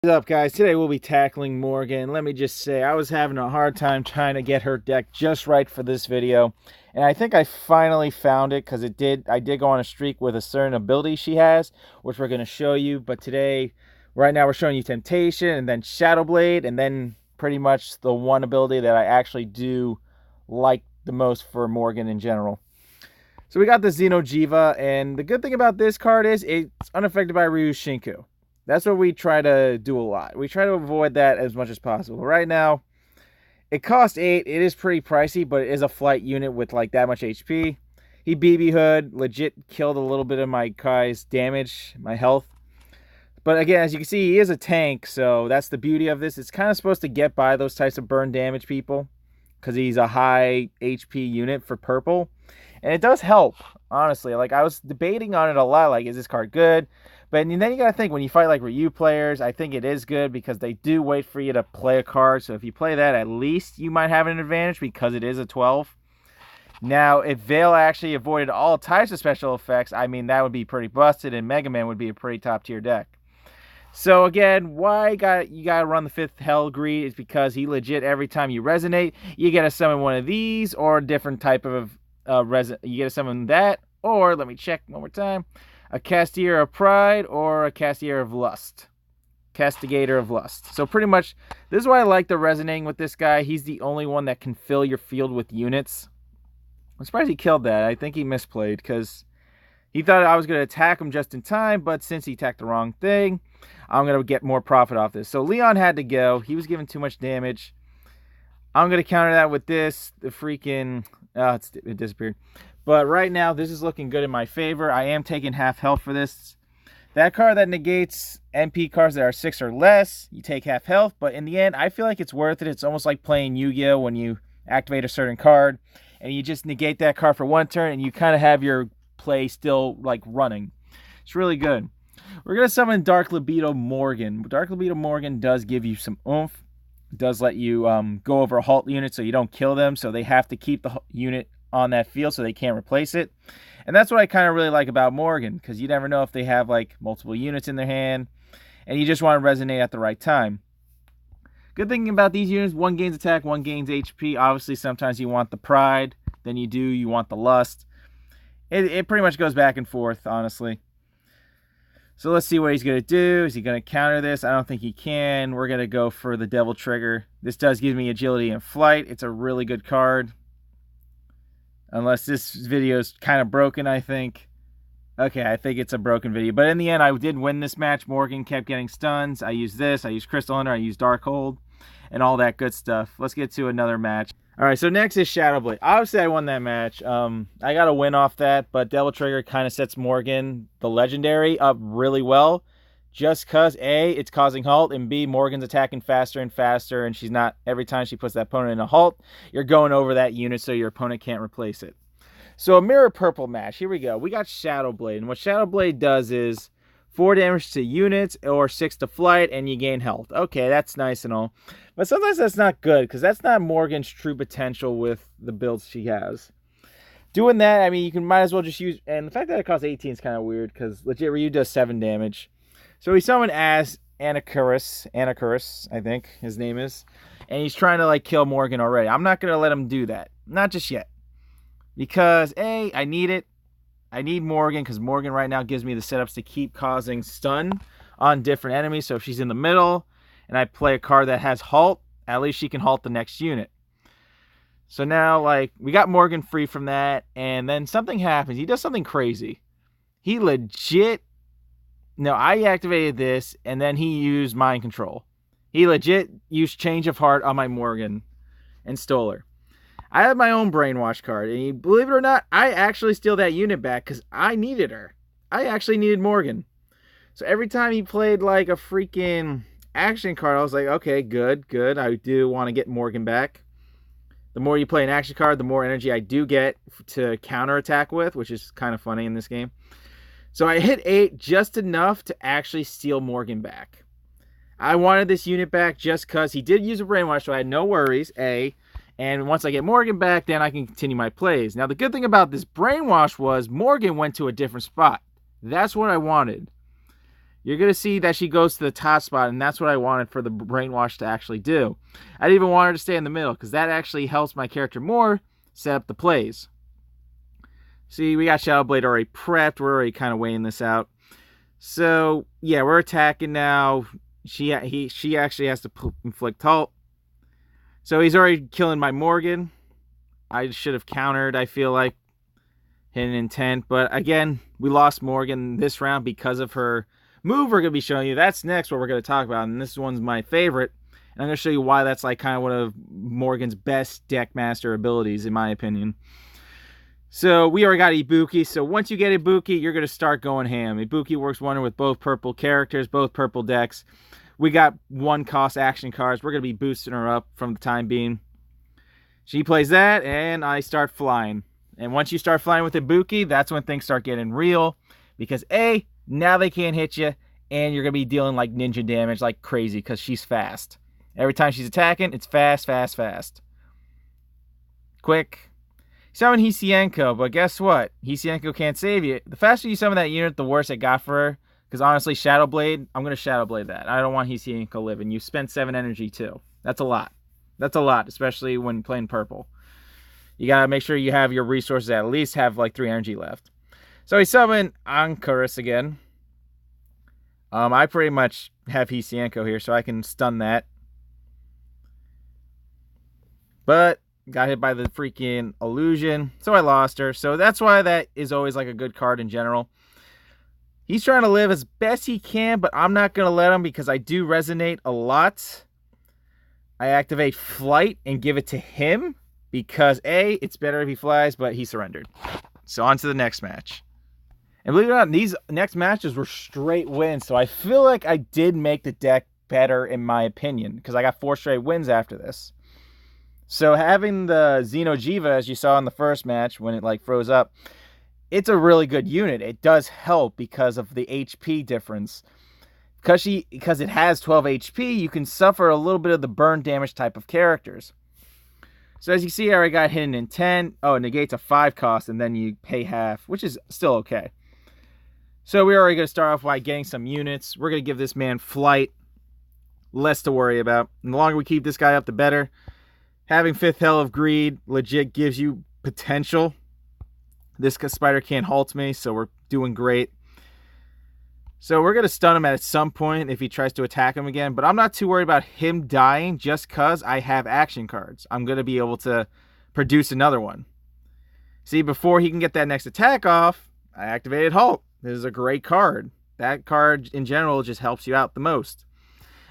What's up, guys? Today we'll be tackling Morrigan. Let me just say, I was having a hard time trying to get her deck just right for this video, and I think I finally found it because I did go on a streak with a certain ability she has, which we're going to show you. But today, right now, we're showing you Temptation and then Shadow Blade, and then pretty much the one ability that I actually do like the most for Morrigan in general. So we got the Xenojiva, and the good thing about this card is it's unaffected by Ryu's Shinku. That's what we try to do a lot. We try to avoid that as much as possible. Right now, it costs 8. It is pretty pricey, but it is a flight unit with like that much HP. He BB Hood, legit killed a little bit of my Kai's damage, my health. But again, as you can see, he is a tank, so that's the beauty of this. It's kind of supposed to get by those types of burn damage people because he's a high HP unit for purple. And it does help, honestly. Like, I was debating on it a lot, like, is this card good? But then you gotta think, when you fight like Ryu players, I think it is good because they do wait for you to play a card. So if you play that, at least you might have an advantage because it is a 12. Now, if Veil actually avoided all types of special effects, I mean, that would be pretty busted, and Mega Man would be a pretty top tier deck. So again, why you gotta run the 5th Hell Greed is because he legit, every time you resonate, you gotta summon one of these or a different type of you gotta summon that, or let me check one more time. A Castigator of Pride or a Castigator of Lust. Castigator of Lust. So pretty much, this is why I like the resonating with this guy. He's the only one that can fill your field with units. I'm surprised he killed that. I think he misplayed because he thought I was going to attack him just in time, but since he attacked the wrong thing, I'm going to get more profit off this. So Leon had to go. He was giving too much damage. I'm going to counter that with this. The freaking... it disappeared. But right now, this is looking good in my favor. I am taking half health for this. That card that negates MP cards that are 6 or less, you take half health. But in the end, I feel like it's worth it. It's almost like playing Yu-Gi-Oh! When you activate a certain card, and you just negate that card for one turn, and you kind of have your play still like running. It's really good. We're going to summon Dark Libido Morrigan. Dark Libido Morrigan does give you some oomph. It does let you go over a halt unit so you don't kill them. So they have to keep the unit on that field so they can't replace it. And that's what I kind of really like about Morrigan, because you never know if they have like multiple units in their hand and you just want to resonate at the right time. Good thing about these units, one gains attack, one gains HP. Obviously, sometimes you want the pride, then you want the lust. It pretty much goes back and forth, honestly. So let's see what he's going to do. Is he going to counter this? I don't think he can. We're going to go for the Devil Trigger. This does give me agility and flight. It's a really good card. Unless this video is kind of broken, I think. Okay, I think it's a broken video. But in the end, I did win this match. Morrigan kept getting stuns. I used this. I used Crystal Hunter. I used Darkhold. And all that good stuff. Let's get to another match. Alright, so next is Shadow Blade. Obviously, I won that match. I got a win off that. But Devil Trigger kind of sets Morrigan, the Legendary, up really well. Just because, A, it's causing halt, and B, Morrigan's attacking faster and faster, and she's not, every time she puts that opponent in a halt, you're going over that unit so your opponent can't replace it. So a mirror purple match, here we go. We got Shadow Blade, and what Shadow Blade does is 4 damage to units or 6 to flight, and you gain health. Okay, that's nice and all. But sometimes that's not good, because that's not Morrigan's true potential with the builds she has. Doing that, I mean, you might as well just use, and the fact that it costs 18 is kind of weird, because legit Ryu does 7 damage. So he summoned as Anakurus, I think his name is. And he's trying to like kill Morrigan already. I'm not going to let him do that. Not just yet. Because, A, I need it. I need Morrigan because Morrigan right now gives me the setups to keep causing stun on different enemies. So if she's in the middle and I play a card that has halt, at least she can halt the next unit. So now, like, we got Morrigan free from that. And then something happens. He does something crazy. He legit... No, I activated this, and then he used Mind Control. He legit used Change of Heart on my Morrigan and stole her. I had my own Brainwash card, and believe it or not, I actually steal that unit back because I needed her. I actually needed Morrigan. So every time he played like a freaking action card, I was like, okay, good. I do want to get Morrigan back. The more you play an action card, the more energy I do get to counterattack with, which is kind of funny in this game. So I hit 8 just enough to actually steal Morrigan back. I wanted this unit back just because he did use a Brainwash, so I had no worries, A. And once I get Morrigan back, then I can continue my plays. Now, the good thing about this Brainwash was Morrigan went to a different spot. That's what I wanted. you're going to see that she goes to the top spot, and that's what I wanted for the brainwash to actually do. I didn't even want her to stay in the middle, because that actually helps my character more set up the plays. See, we got Shadow Blade already prepped. We're already kind of weighing this out. So, yeah, we're attacking now. She actually has to inflict halt. So he's already killing my Morrigan. I should have countered, I feel like. Hidden intent. But again, we lost Morrigan this round because of her move we're going to be showing you. That's next what we're going to talk about. And this one's my favorite. And I'm going to show you why that's like kind of one of Morrigan's best deck master abilities, in my opinion. So we already got Ibuki. So once you get Ibuki, you're going to start going ham. Ibuki works wonder with both purple characters, both purple decks. We got 1-cost action cards. We're going to be boosting her up from the time being. She plays that, and I start flying. And once you start flying with Ibuki, that's when things start getting real. Because A, now they can't hit you, and you're going to be dealing like ninja damage like crazy because she's fast. Every time she's attacking, it's fast, fast, fast. Quick. Summon Hisienko, but guess what? Hisienko can't save you. The faster you summon that unit, the worse it got for her. Because honestly, Shadow Blade, I'm going to Shadow Blade that. I don't want Hisienko living. You spend 7 energy too. That's a lot. That's a lot, especially when playing purple. You got to make sure you have your resources at least have like 3 energy left. So we summon Ankaris again. I pretty much have Hisienko here, so I can stun that. But got hit by the freaking illusion, so I lost her. So that's why that is always like a good card in general. He's trying to live as best he can, but I'm not going to let him because I do resonate a lot. I activate Flight and give it to him because A, it's better if he flies, but he surrendered. So on to the next match. And believe it or not, these next matches were straight wins. So I feel like I did make the deck better in my opinion because I got 4 straight wins after this. So having the Xenojiva, as you saw in the first match when it like froze up, it's a really good unit. It does help because of the HP difference. Because it has 12 HP, you can suffer a little bit of the burn damage type of characters. So as you see, I already got Hidden Intent. Oh, it negates a 5 cost, and then you pay half, which is still okay. So we're already going to start off by getting some units. We're going to give this man Flight. Less to worry about. And the longer we keep this guy up, the better. Having 5th Hell of Greed legit gives you potential. This spider can't halt me, so we're doing great. So we're going to stun him at some point if he tries to attack him again. But I'm not too worried about him dying just because I have action cards. I'm going to be able to produce another one. See, before he can get that next attack off, I activated Halt. This is a great card. That card in general just helps you out the most.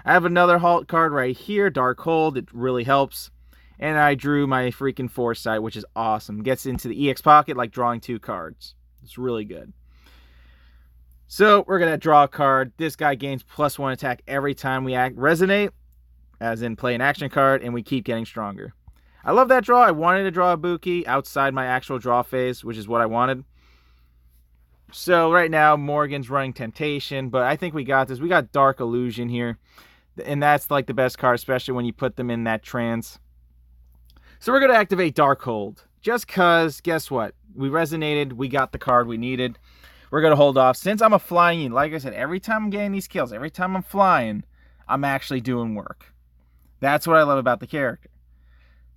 I have another Halt card right here, Dark Hold. It really helps. And I drew my freaking Foresight, which is awesome. Gets into the EX pocket like drawing 2 cards. It's really good. So we're going to draw a card. This guy gains +1 attack every time we resonate, as in play an action card, and we keep getting stronger. I love that draw. I wanted to draw a Ibuki outside my actual draw phase, which is what I wanted. So right now, Morrigan's running Temptation, but I think we got this. We got Dark Illusion here, and that's like the best card, especially when you put them in that trance. So we're going to activate Dark Hold, just because, guess what? We resonated, we got the card we needed. We're going to hold off. Since I'm a flying unit, like I said, every time I'm getting these kills, every time I'm flying, I'm actually doing work. That's what I love about the character.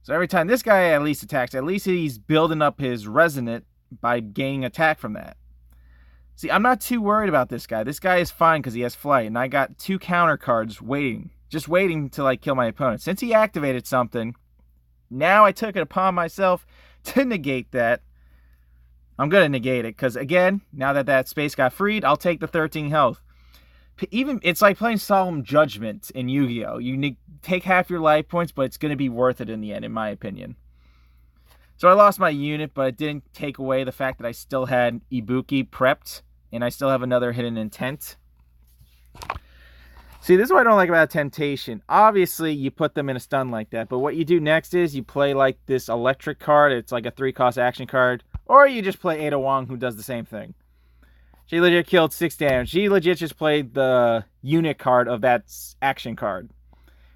So every time this guy at least attacks, at least he's building up his resonant by gaining attack from that. See, I'm not too worried about this guy. This guy is fine because he has flight, and I got 2 counter cards waiting. Just waiting to like kill my opponent. Since he activated something, now I took it upon myself to negate that. I'm going to negate it because, again, now that that space got freed, I'll take the 13 health. Even it's like playing Solemn Judgment in Yu-Gi-Oh! You take half your life points, but it's going to be worth it in the end, in my opinion. So I lost my unit, but it didn't take away the fact that I still had Ibuki prepped, and I still have another Hidden Intent. See, this is what I don't like about Temptation. Obviously, you put them in a stun like that, but what you do next is you play like this electric card. It's like a 3-cost action card. Or you just play Ada Wong, who does the same thing. She legit killed 6 damage. She legit just played the unit card of that action card,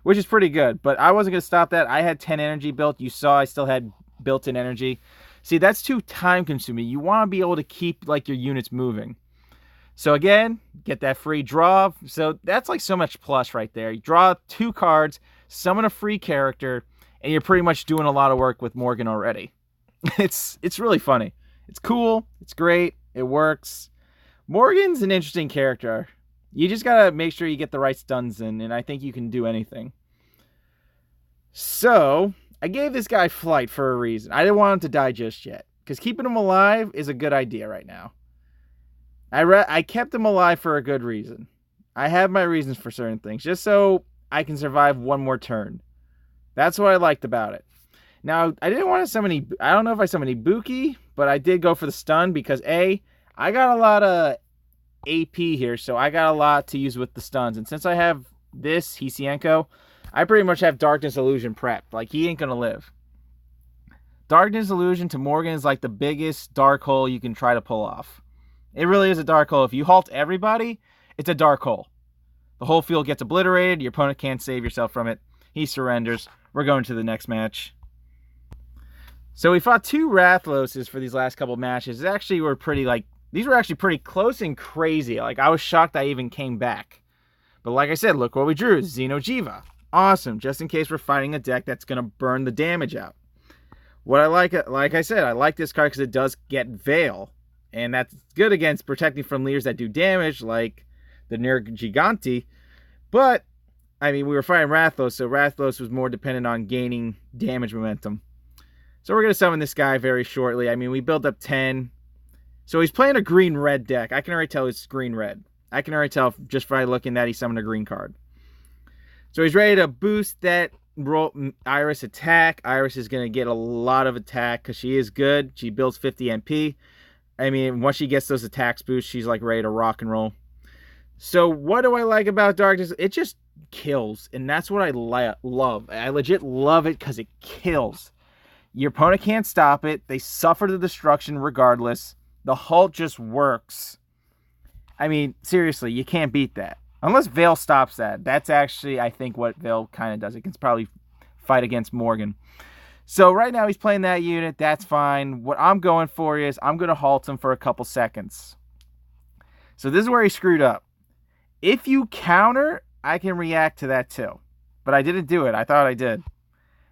which is pretty good. But I wasn't going to stop that. I had 10 energy built. You saw I still had built-in energy. See, that's too time-consuming. You want to be able to keep like your units moving. So again, get that free draw. So that's like so much plus right there. You draw 2 cards, summon a free character, and you're pretty much doing a lot of work with Morrigan already. It's really funny. It's cool. It's great. It works. Morrigan's an interesting character. You just gotta make sure you get the right stuns in, and I think you can do anything. So, I gave this guy flight for a reason. I didn't want him to die just yet, because keeping him alive is a good idea right now. I kept him alive for a good reason. I have my reasons for certain things, just so I can survive one more turn. That's what I liked about it. Now, I didn't want to summon I don't know if I summoned Ibuki, but I did go for the stun because A, I got a lot of AP here, so I got a lot to use with the stuns. And since I have this, Hisienko, I pretty much have Darkness Illusion prepped. Like, he ain't gonna live. Darkness Illusion to Morrigan is like the biggest dark hole you can try to pull off. It really is a dark hole. If you halt everybody, it's a dark hole. The whole field gets obliterated. Your opponent can't save yourself from it. He surrenders. We're going to the next match. So we fought 2 Rathloses for these last couple matches. These were actually pretty close and crazy. Like, I was shocked I even came back. But like I said, look what we drew. Xeno'jiiva. Awesome. Just in case we're fighting a deck that's going to burn the damage out. What I like I said, I like this card because it does get Veil. And that's good against protecting from leaders that do damage, like the Nergiganti. But, I mean, we were fighting Rathalos, so Rathalos was more dependent on gaining damage momentum. So we're going to summon this guy very shortly. I mean, we built up 10. So he's playing a green-red deck. I can already tell it's green-red. I can already tell just by looking that he summoned a green card. So he's ready to boost that Iris attack. Iris is going to get a lot of attack because she is good. She builds 50 MP. I mean, once she gets those attacks boost, she's like ready to rock and roll. So what do I like about Darkness? It just kills, and that's what I love. I legit love it because it kills. Your opponent can't stop it. They suffer the destruction regardless. The halt just works. I mean, seriously, you can't beat that. Unless Veil stops that. That's actually, I think, what Veil kind of does. It can probably fight against Morrigan. So right now he's playing that unit. That's fine. What I'm going for is I'm going to halt him for a couple seconds. So this is where he screwed up. If you counter, I can react to that too. But I didn't do it. I thought I did.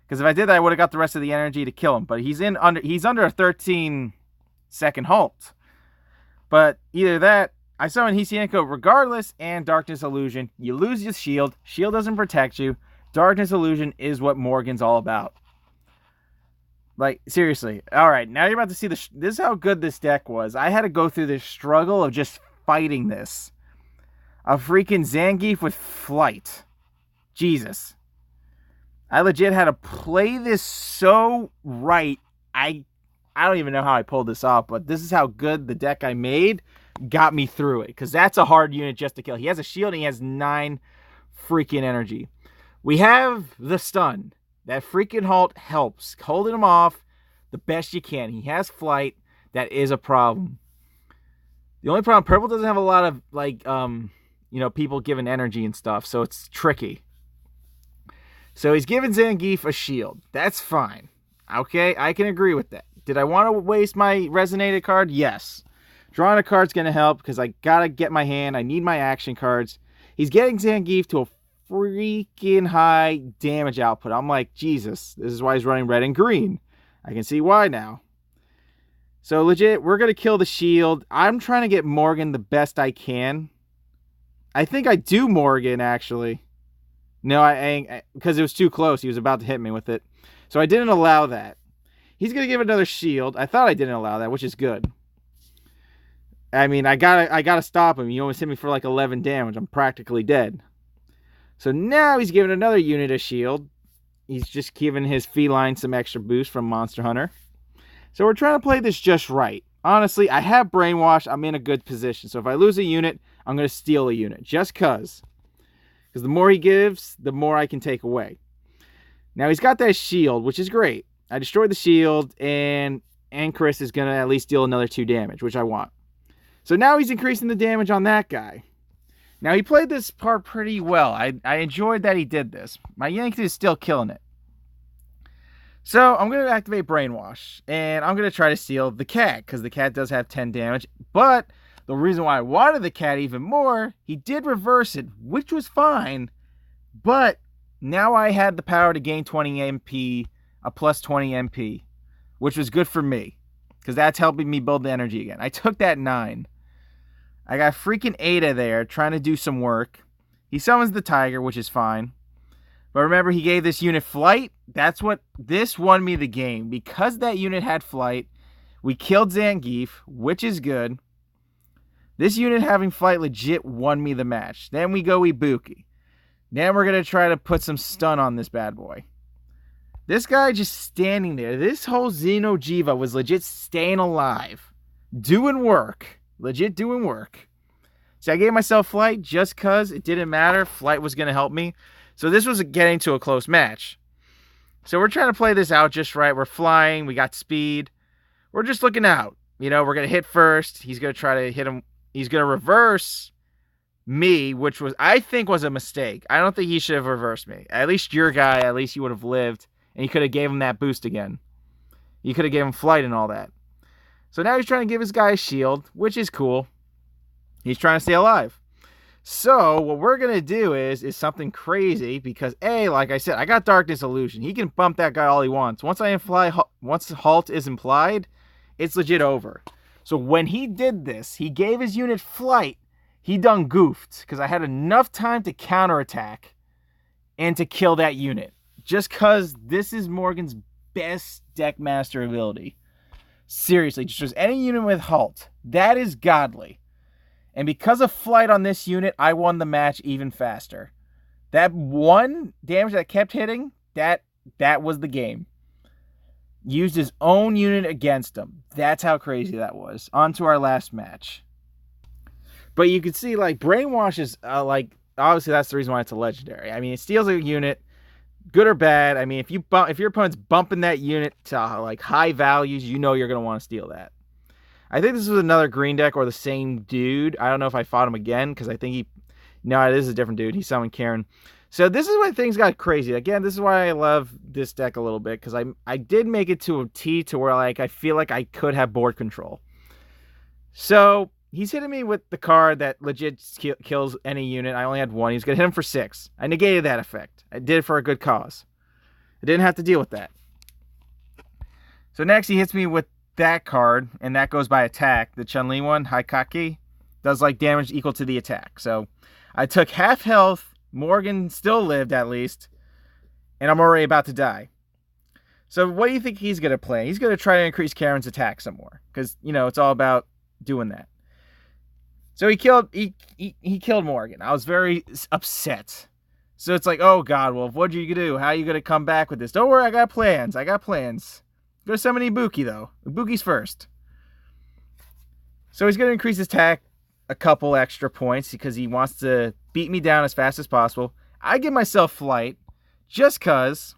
Because if I did that, I would have got the rest of the energy to kill him. But he's under a 13-second halt. But either that, I summon Hisienko regardless, and Darkness Illusion. You lose your shield. Shield doesn't protect you. Darkness Illusion is what Morrigan's all about. Like, seriously. Alright, now you're about to see this is how good this deck was. I had to go through this struggle of just fighting this. A freaking Zangief with flight. Jesus. I legit had to play this so right. I don't even know how I pulled this off, but this is how good the deck I made got me through it. Because that's a hard unit just to kill. He has a shield and he has 9 freaking energy. We have the stun. That freaking halt helps. Holding him off the best you can. He has flight. That is a problem. The only problem, purple doesn't have a lot of, like, people giving energy and stuff. So it's tricky. So he's giving Zangief a shield. That's fine. Okay, I can agree with that. Did I want to waste my resonated card? Yes. Drawing a card's going to help because I got to get my hand. I need my action cards. He's getting Zangief to a freaking high damage output. I'm like, Jesus, this is why he's running red and green. I can see why now. So legit, we're going to kill the shield. I'm trying to get Morrigan the best I can. I think I do Morrigan, actually. No, I because it was too close. He was about to hit me with it. So I didn't allow that. He's going to give another shield. I thought I didn't allow that, which is good. I mean, I gotta stop him. He almost hit me for like 11 damage. I'm practically dead. So now he's giving another unit a shield. He's just giving his feline some extra boost from Monster Hunter. So we're trying to play this just right. Honestly, I have Brainwash. I'm in a good position. So if I lose a unit, I'm going to steal a unit. Just because. Because the more he gives, the more I can take away. Now he's got that shield, which is great. I destroyed the shield, and Chris is going to at least deal another 2 damage, which I want. So now he's increasing the damage on that guy. Now he played this part pretty well. I enjoyed that he did this. My Yankee is still killing it. So I'm going to activate Brainwash, and I'm going to try to steal the cat, because the cat does have 10 damage. But The reason why I wanted the cat even more, he did reverse it, which was fine, but now I had the power to gain 20 MP, a plus 20 MP, which was good for me, because that's helping me build the energy again. I took that 9. I got freaking Ada there trying to do some work. He summons the tiger, which is fine. But remember, he gave this unit flight. This won me the game. Because that unit had flight, we killed Zangief, which is good. This unit having flight legit won me the match. Then we go Ibuki. Then we're going to try to put some stun on this bad boy. This guy just standing there. This whole Xeno'jiiva was legit staying alive. Doing work. Legit doing work. So I gave myself flight just because it didn't matter. Flight was going to help me. So this was getting to a close match. So we're trying to play this out just right. We're flying. We got speed. We're just looking out. You know, we're going to hit first. He's going to try to hit him. He's going to reverse me, which I think was a mistake. I don't think he should have reversed me. At least your guy, at least he would have lived. And you could have gave him that boost again. You could have gave him flight and all that. So now he's trying to give his guy a shield, which is cool. He's trying to stay alive. So what we're going to do is something crazy because, like I said, I got Darkness Illusion. He can bump that guy all he wants. Once halt is implied, it's legit over. So when he did this, he gave his unit flight. He done goofed because I had enough time to counterattack and to kill that unit. Just because this is Morrigan's best deck master ability. Seriously, just any unit with halt. That is godly. And because of flight on this unit, I won the match even faster. That one damage that kept hitting, that was the game. Used his own unit against him. That's how crazy that was. On to our last match. But you can see, like, Brainwash is, obviously that's the reason why it's a legendary. I mean, it steals a unit, good or bad. I mean, if your opponent's bumping that unit to, like, high values, you know you're going to want to steal that. I think this was another green deck or the same dude. I don't know if I fought him again because I think no, it is a different dude. He summoned Karen. So this is when things got crazy. Again, this is why I love this deck a little bit because I did make it to a T to where like I feel like I could have board control. So he's hitting me with the card that legit kills any unit. I only had 1. He's going to hit him for 6. I negated that effect. I did it for a good cause. I didn't have to deal with that. So next he hits me with that card, and that goes by attack. The Chun-Li one, Haikaki, does like damage equal to the attack. So I took half health. Morrigan still lived at least, and I'm already about to die. So what do you think he's going to play? He's going to try to increase Karen's attack some more because, you know, it's all about doing that. So he killed Morrigan. I was very upset. So it's like, oh God, well, what'd you do? How are you going to come back with this? Don't worry, I got plans. Go to summon Ibuki, though. Ibuki's first. So he's going to increase his attack a couple extra points because he wants to beat me down as fast as possible. I give myself flight just because,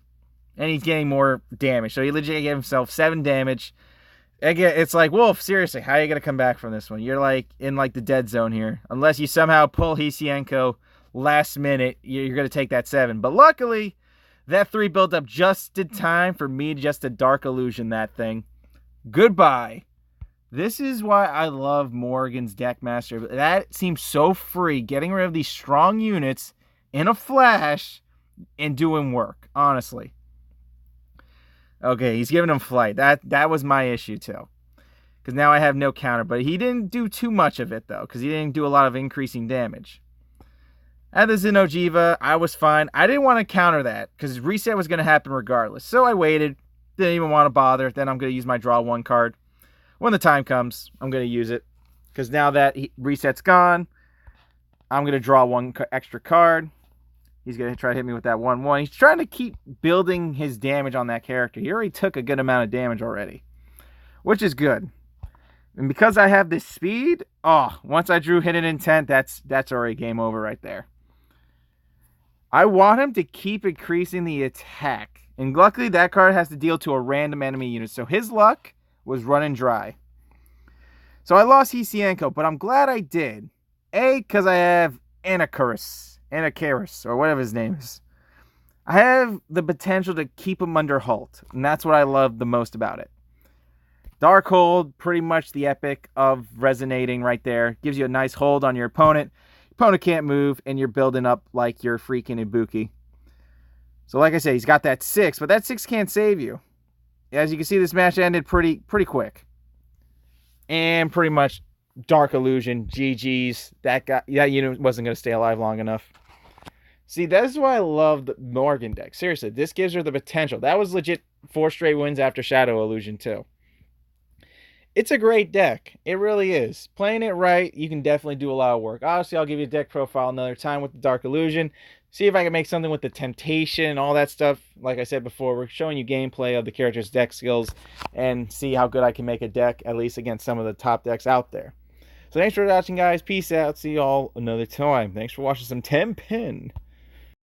and he's getting more damage. So he legit gave himself 7 damage. Again, it's like, Wolf, seriously, how are you going to come back from this one? You're like in like the dead zone here. Unless you somehow pull Hisienko last minute, you're going to take that 7. But luckily, that 3 built up just in time for me just to Dark Illusion that thing. Goodbye. This is why I love Morrigan's deck master. That seems so free, getting rid of these strong units in a flash and doing work, honestly. Okay, he's giving him flight. That was my issue too. Because now I have no counter. But he didn't do too much of it though, because he didn't do a lot of increasing damage. At the Xeno'jiiva, I was fine. I didn't want to counter that because reset was going to happen regardless. So I waited. Didn't even want to bother. Then I'm going to use my draw 1 card. When the time comes, I'm going to use it. Because now that reset's gone, I'm going to draw 1 extra card. He's going to try to hit me with that 1/1. He's trying to keep building his damage on that character. He already took a good amount of damage already, which is good. And because I have this speed, once I drew Hidden Intent, that's already game over right there. I want him to keep increasing the attack. And luckily, that card has to deal to a random enemy unit. So his luck was running dry. So I lost Hisienko, but I'm glad I did. Because I have Anacharis, or whatever his name is. I have the potential to keep him under halt. And that's what I love the most about it. Dark Hold, pretty much the epic of resonating right there. Gives you a nice hold on your opponent. Opponent can't move, and you're building up like you're freaking Ibuki. So like I say, he's got that 6, but that 6 can't save you. As you can see, this match ended pretty quick. And pretty much Dark Illusion, GG's. That unit wasn't going to stay alive long enough. See, that's why I love the Morrigan deck. Seriously, this gives her the potential. That was legit 4 straight wins after Shadow Illusion, too. It's a great deck. It really is. Playing it right, you can definitely do a lot of work. Obviously, I'll give you a deck profile another time with the Dark Illusion. See if I can make something with the Temptation and all that stuff. Like I said before, we're showing you gameplay of the character's deck skills and see how good I can make a deck, at least against some of the top decks out there. So thanks for watching, guys. Peace out. See you all another time. Thanks for watching some Teppen.